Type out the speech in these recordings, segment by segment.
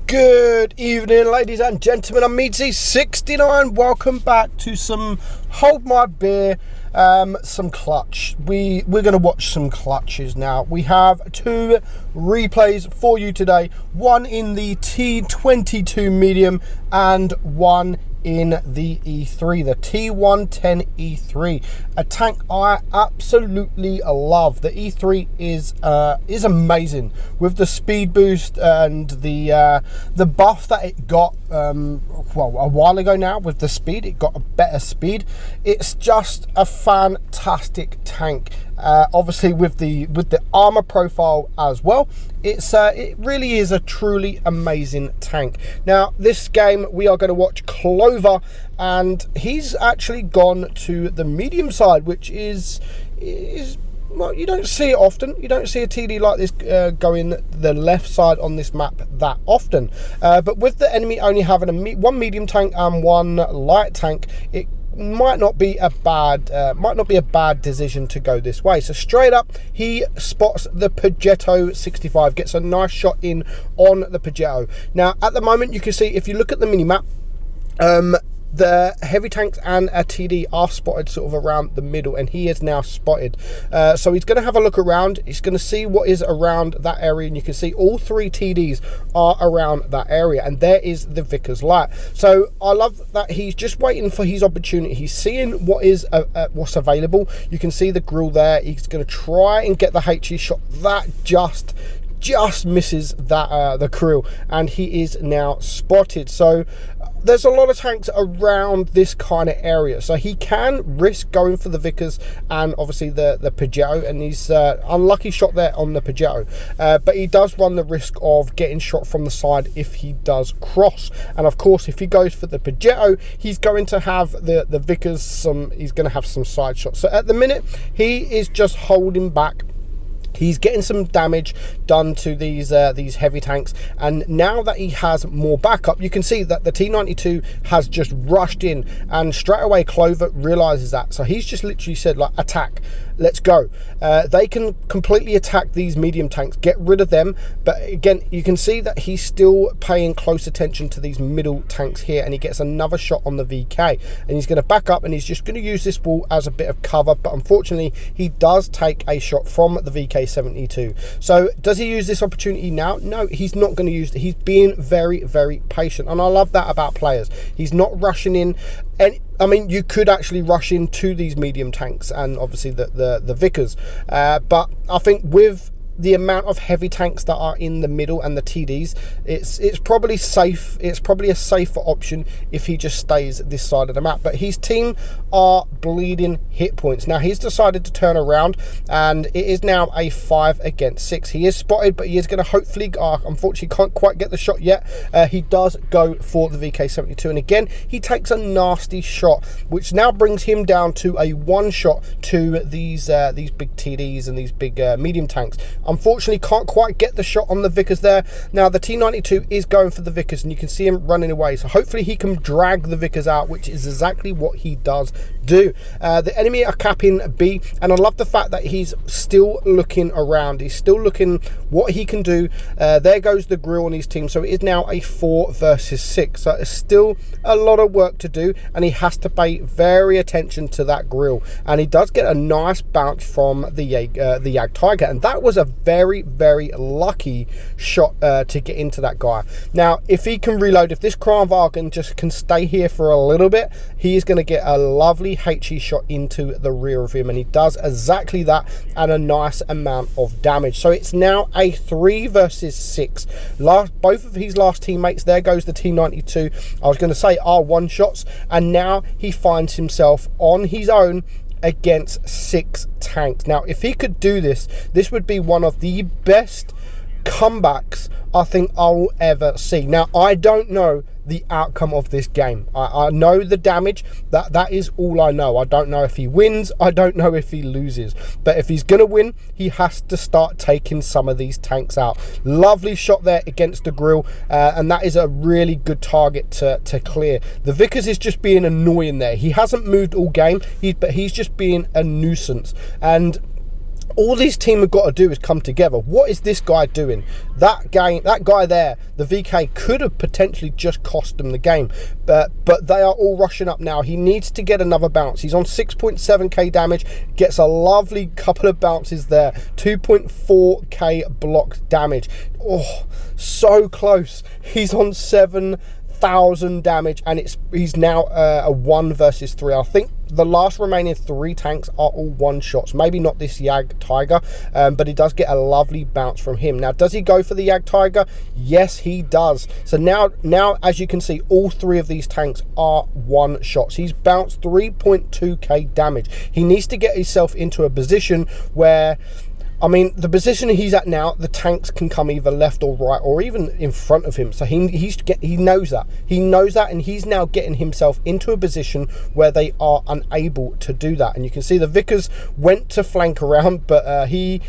Good evening, ladies and gentlemen. I'm meadsy69. Welcome back to some Hold My Beer, some clutch. We're going to watch some clutches now. We have two replays for you today. One in the T22 medium and one in the E3, the T110 E3, a tank I absolutely love. The E3 is amazing with the speed boost and the buff that it got well, a while ago now. With the speed, it got a better speed. It's just a fantastic tank. Obviously with the armor profile as well, it really is a truly amazing tank. Now this game we are going to watch Clover, and he's actually gone to the medium side, which is well, you don't see it often. You don't see a TD like this going the left side on this map that often. But with the enemy only having one medium tank and one light tank, it might not be a bad decision to go this way. So straight up, he spots the Peugeot 65, gets a nice shot in on the Peugeot. Now at the moment, you can see if you look at the mini map, the heavy tanks and a TD are spotted sort of around the middle, and he is now spotted. So he's going to have a look around. He's going to see what is around that area, and you can see all three TDs are around that area, and there is the Vickers light. So I love that he's just waiting for his opportunity. He's seeing what is what's available. You can see the grill there. He's going to try and get the HE shot that just misses that the grill, and he is now spotted. So there's a lot of tanks around this kind of area, so he can risk going for the Vickers and obviously the Peugeot, and he's unlucky shot there on the Peugeot, but he does run the risk of getting shot from the side if he does cross. And of course, if he goes for the Peugeot, he's going to have the Vickers he's going to have some side shots. So at the minute, he is just holding back. He's getting some damage done to these heavy tanks, and now that he has more backup, you can see that the T92 has just rushed in, and straight away Clover realizes that. So he's just literally said, like, attack, let's go. They can completely attack these medium tanks, get rid of them. But again, you can see that he's still paying close attention to these middle tanks here, and he gets another shot on the VK, and he's going to back up, and he's just going to use this wall as a bit of cover. But unfortunately, he does take a shot from the VK72. So does he use this opportunity now? No, he's not going to use it. He's being very, very patient, and I love that about players. He's not rushing in. And I mean, you could actually rush into these medium tanks and obviously the Vickers, but I think with the amount of heavy tanks that are in the middle and the TDs, it's probably safe. It's probably a safer option if he just stays this side of the map. But his team are bleeding hit points. Now he's decided to turn around, and it is now a 5 against 6. He is spotted, but he is going to hopefully, unfortunately can't quite get the shot yet. He does go for the VK72, and again he takes a nasty shot, which now brings him down to a 1 shot to these big TDs and these big medium tanks. Unfortunately, can't quite get the shot on the Vickers there. Now the T92 is going for the Vickers, and you can see him running away. So hopefully he can drag the Vickers out, which is exactly what he does do. The enemy are capping B, and I love the fact that he's still looking around. He's still looking what he can do. There goes the grill on his team. So it is now a 4 versus 6. So it's still a lot of work to do, and he has to pay very attention to that grill. And he does get a nice bounce from the Jag Tiger, and that was a very, very lucky shot to get into that guy. Now if he can reload, if this Kranvagn just can stay here for a little bit, he is going to get a lovely HE shot into the rear of him, and he does exactly that, and a nice amount of damage. So it's now a 3 versus 6. Both of his last teammates, there goes the T92, I was going to say, are 1 shots, and now he finds himself on his own against 6 tanks. Now if he could do this, this would be one of the best comebacks I think I will ever see. Now I don't know the outcome of this game. I know the damage, that is all I know. I don't know if he wins, I don't know if he loses, but if he's gonna win, he has to start taking some of these tanks out. Lovely shot there against the grill, and that is a really good target to clear. The Vickers is just being annoying there. He hasn't moved all game, but he's just being a nuisance. And all this team have got to do is come together. What is this guy doing? That guy there, the VK, could have potentially just cost them the game, but they are all rushing up now. He needs to get another bounce. He's on 6.7k damage, gets a lovely couple of bounces there, 2.4k block damage. Oh, so close. He's on 7,000 damage, and he's now a 1 versus 3. I think the last remaining 3 tanks are all one shots. Maybe not this Yag Tiger, but he does get a lovely bounce from him. Now, does he go for the Yag Tiger? Yes, he does. So now as you can see, all 3 of these tanks are one shots. He's bounced 3.2k damage. He needs to get himself into a position where, I mean, the position he's at now, the tanks can come either left or right or even in front of him. So he knows that. He knows that, and he's now getting himself into a position where they are unable to do that. And you can see the Vickers went to flank around, but he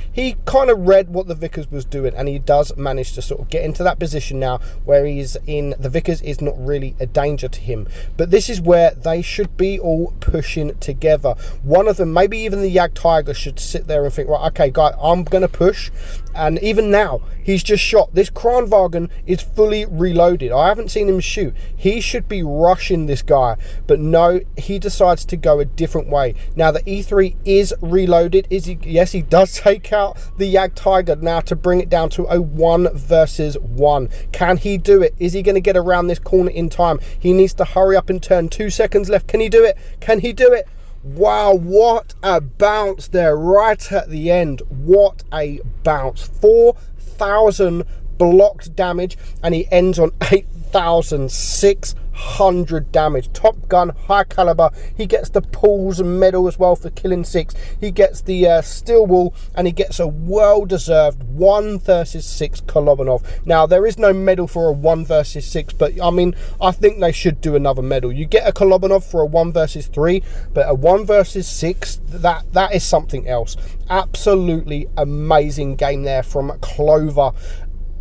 kind of read what the Vickers was doing, and he does manage to sort of get into that position now where he's in. The Vickers is not really a danger to him. But this is where they should be all pushing together. One of them, maybe even the Yag Tiger, should sit there and think, right, okay, guys, I'm going to push. And even now, he's just shot. This Kranwagen is fully reloaded. I haven't seen him shoot. He should be rushing this guy. But no, he decides to go a different way. Now, the E3 is reloaded. Yes, he does take out the Yag Tiger now to bring it down to a 1 versus 1. Can he do it? Is he going to get around this corner in time? He needs to hurry up and turn. 2 seconds left. Can he do it? Can he do it? Wow, what a bounce there right at the end. What a bounce. 4,000 blocked damage, and he ends on 8,600 damage. Top Gun, high caliber. He gets the Pools medal as well for killing 6. He gets the steel wall, and he gets a well-deserved 1 versus 6 Kolobanov. Now, there is no medal for a 1 versus 6, but I mean, I think they should do another medal. You get a Kolobanov for a 1 versus 3, but a 1 versus 6, that is something else. Absolutely amazing game there from Clover.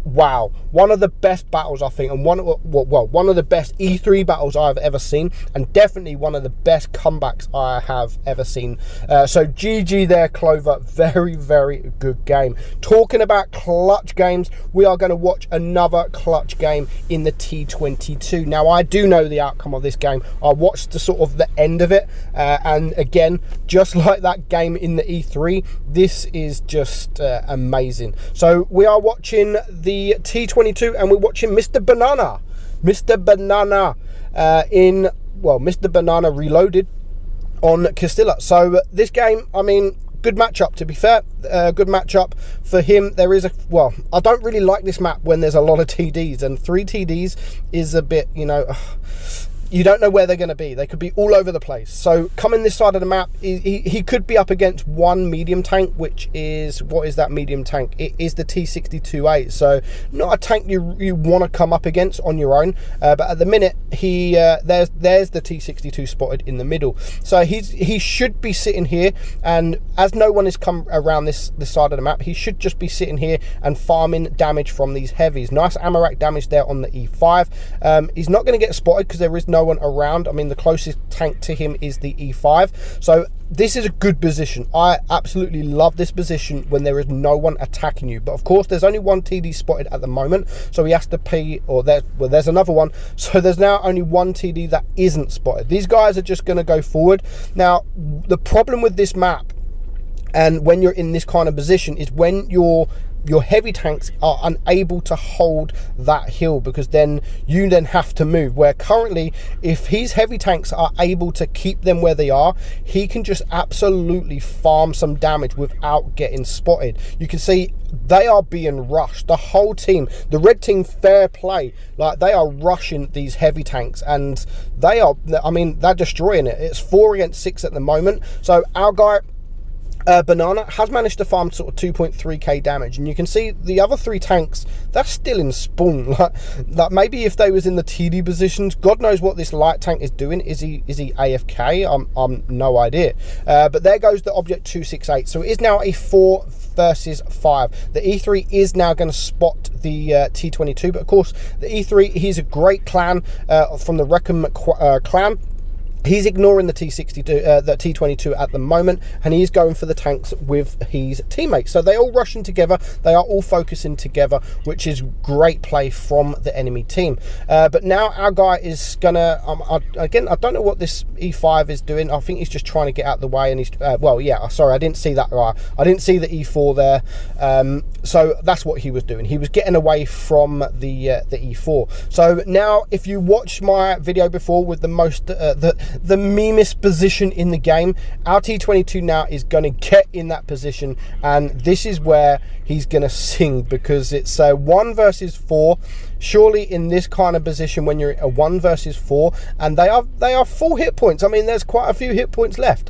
Wow, one of the best battles, I think, and one of the best E3 battles I've ever seen, and definitely one of the best comebacks I have ever seen. So GG there, Clover. Very, very good game. Talking about clutch games, we are going to watch another clutch game in the T22. Now, I do know the outcome of this game. I watched the sort of the end of it, and again, just like that game in the E3, this is just amazing. So we are watching the T22, and we're watching Mr. Banana Mr. Banana reloaded on Castilla. So this game, I mean, good matchup, to be fair. Good matchup for him. There is I don't really like this map when there's a lot of TDs, and 3 TDs is a bit, you know, you don't know where they're going to be. They could be all over the place. So coming this side of the map, he could be up against 1 medium tank, which is, what is that medium tank? It is the T62A. So not a tank you want to come up against on your own. But at the minute, there's the T62 spotted in the middle. So he should be sitting here, and as no one has come around this side of the map, he should just be sitting here and farming damage from these heavies. Nice ammo rack damage there on the E5. He's not going to get spotted because there is no one around. I mean, the closest tank to him is the E5. So this is a good position. I absolutely love this position when there is no one attacking you. But of course, there's only 1 TD spotted at the moment, so he has to pay, or there's another one. So there's now only 1 TD that isn't spotted. These guys are just going to go forward. Now, the problem with this map, and when you're in this kind of position, is when your heavy tanks are unable to hold that hill, because then you have to move. Where currently, if his heavy tanks are able to keep them where they are, he can just absolutely farm some damage without getting spotted. You can see they are being rushed. The whole team, the red team, fair play. Like, they are rushing these heavy tanks, and they are, I mean, they're destroying it. It's 4 against 6 at the moment. So our guy, Banana, has managed to farm sort of 2.3k damage, and you can see the other 3 tanks, that's still in spawn. Like maybe if they was in the TD positions, God knows what this light tank is doing. Is he AFK? I'm no idea. But there goes the object 268. So it is now a 4 versus 5. The E3 is now going to spot the T22, but of course the E3, he's a great clan from the Reckham clan. He's ignoring the T62, the T22 at the moment, and he's going for the tanks with his teammates. So they're all rushing together. They are all focusing together, which is great play from the enemy team. But now our guy is gonna, again, I don't know what this E5 is doing. I think he's just trying to get out of the way, and he's, well, yeah, sorry, I didn't see that right. I didn't see the E4 there. So that's what he was doing. He was getting away from the E4. So now, if you watched my video before with the most, the meanest position in the game, our T22 now is going to get in that position, and this is where he's going to sing, because it's a 1 versus 4. Surely in this kind of position, when you're a 1 versus 4, and they are full hit points. I mean, there's quite a few hit points left.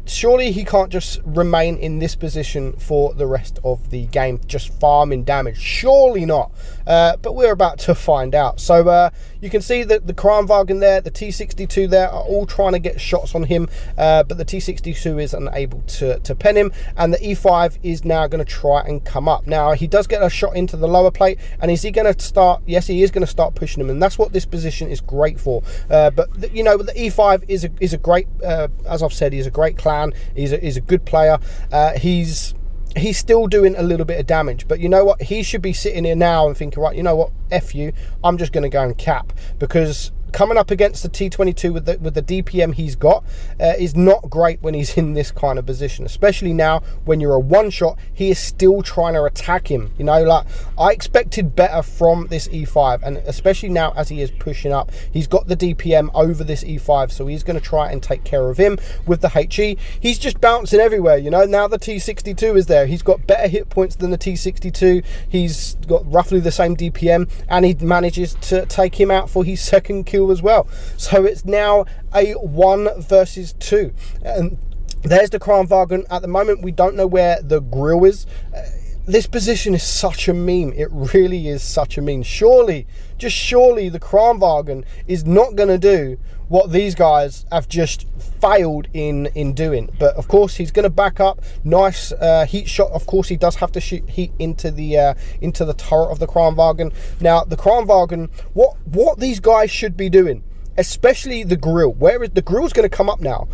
Surely he can't just remain in this position for the rest of the game, just farming damage. Surely not. But we're about to find out. So you can see that the Kranwagen there, the T62 there, are all trying to get shots on him, but the T62 is unable to pen him, and the E5 is now going to try and come up. Now, he does get a shot into the lower plate, and is he going to start? Yes, he is going to start pushing him, and that's what this position is great for. But you know, the E5 is a great, as I've said, he's a great clan. He's a good player. He's still doing a little bit of damage, but you know what? He should be sitting here now and thinking, right, you know what? F you. I'm just going to go and cap, because coming up against the T22 with the DPM he's got is not great when he's in this kind of position, especially now when you're a one-shot. He is still trying to attack him. You know, like, I expected better from this E5, and especially now as he is pushing up, he's got the DPM over this E5, so he's going to try and take care of him with the HE. He's just bouncing everywhere, you know. Now the T62 is there. He's got better hit points than the T62. He's got roughly the same DPM, and he manages to take him out for his second kill as well. So it's now a 1 versus 2, and there's the Kranwagen. At the moment, we don't know where the grill is. This position is such a meme. It really is such a meme. Surely, just surely, the Kranwagen is not going to do what these guys have just failed in doing. But of course, he's going to back up. Nice heat shot. Of course, he does have to shoot heat into the turret of the Kranwagen. Now, the Kranwagen, what these guys should be doing, especially the grill. Where is the grill's going to come up now?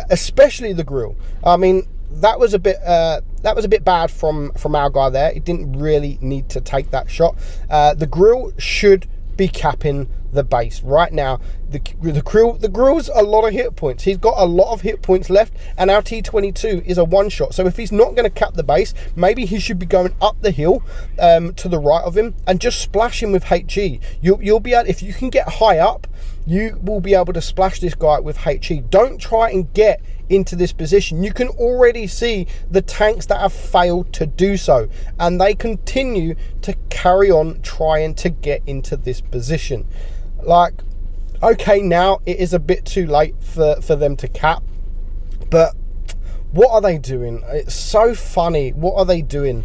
Especially the grill. I mean, that was a bit bad from our guy there. He didn't really need to take that shot. The grill should be capping the base right now. The grill's a lot of hit points. He's got a lot of hit points left, and our T22 is a one-shot. So if he's not going to cap the base, maybe he should be going up the hill to the right of him and just splash him with HE. You'll be able, if you can get high up, you will be able to splash this guy with HE. Don't try and get into this position. You can already see the tanks that have failed to do so, and they continue to carry on trying to get into this position. Like, okay, now it is a bit too late for them to cap, but what are they doing? It's so funny. What are they doing?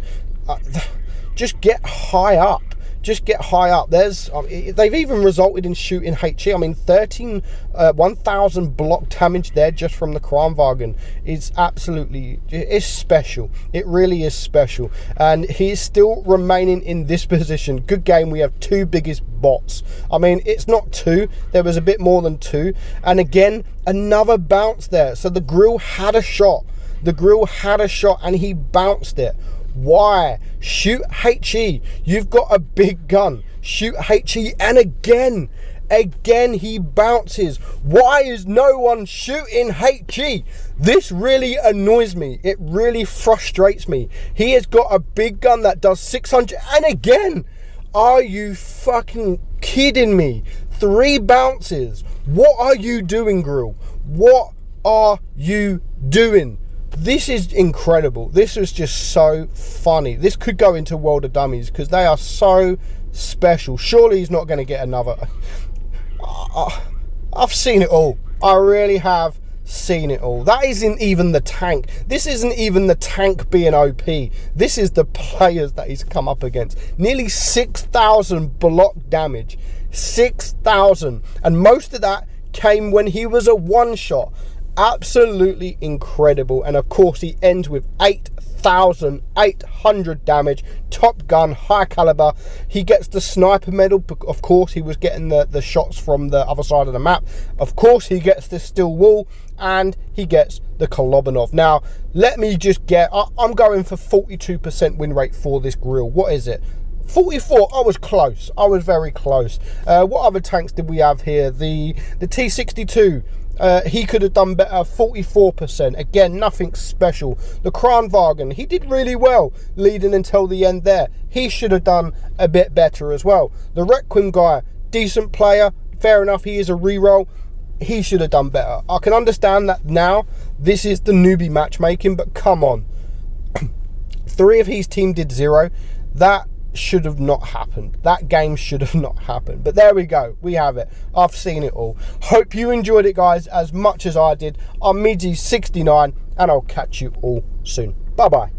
Just get high up. Just get high up. They've even resulted in shooting HE. I mean, 1,000 block damage there just from the Kranwagen is absolutely, it's special. It really is special. And he's still remaining in this position. Good game. We have 2 biggest bots. I mean, it's not 2. There was a bit more than 2. And again, another bounce there. So the grill had a shot. The grill had a shot and he bounced it. Why? Shoot HE. You've got a big gun. Shoot HE. And again he bounces. Why is no one shooting HE? This really annoys me. It really frustrates me. He has got a big gun that does 600. And again, are you fucking kidding me? 3 bounces. What are you doing, Grill? What are you doing? This is incredible. This is just so funny. This could go into World of Dummies because they are so special. Surely he's not going to get another. I've seen it all. I really have seen it all. That isn't even the tank. This isn't even the tank being OP. This is the players that he's come up against. Nearly 6,000 block damage. 6,000. And most of that came when he was a one-shot. Absolutely incredible. And of course he ends with 8,800 damage, top gun, high caliber. He gets the sniper medal. Of course he was getting the shots from the other side of the map. Of course he gets the steel wool, and he gets the Kolobanov. Now let me just get, I'm going for 42% win rate for this grill. What is it? 44. I was close. I was very close. What other tanks did we have here? The T62. He could have done better, 44%. Again, nothing special. The Kranwagen, he did really well leading until the end there. He should have done a bit better as well. The Requiem guy, decent player, fair enough, he is a reroll. He should have done better. I can understand that now. This is the newbie matchmaking, but come on. 3 of his team did 0. That should have not happened. That game should have not happened. But there we go. We have it. I've seen it all. Hope you enjoyed it, guys, as much as I did. I'm meadsy69, and I'll catch you all soon. Bye-bye.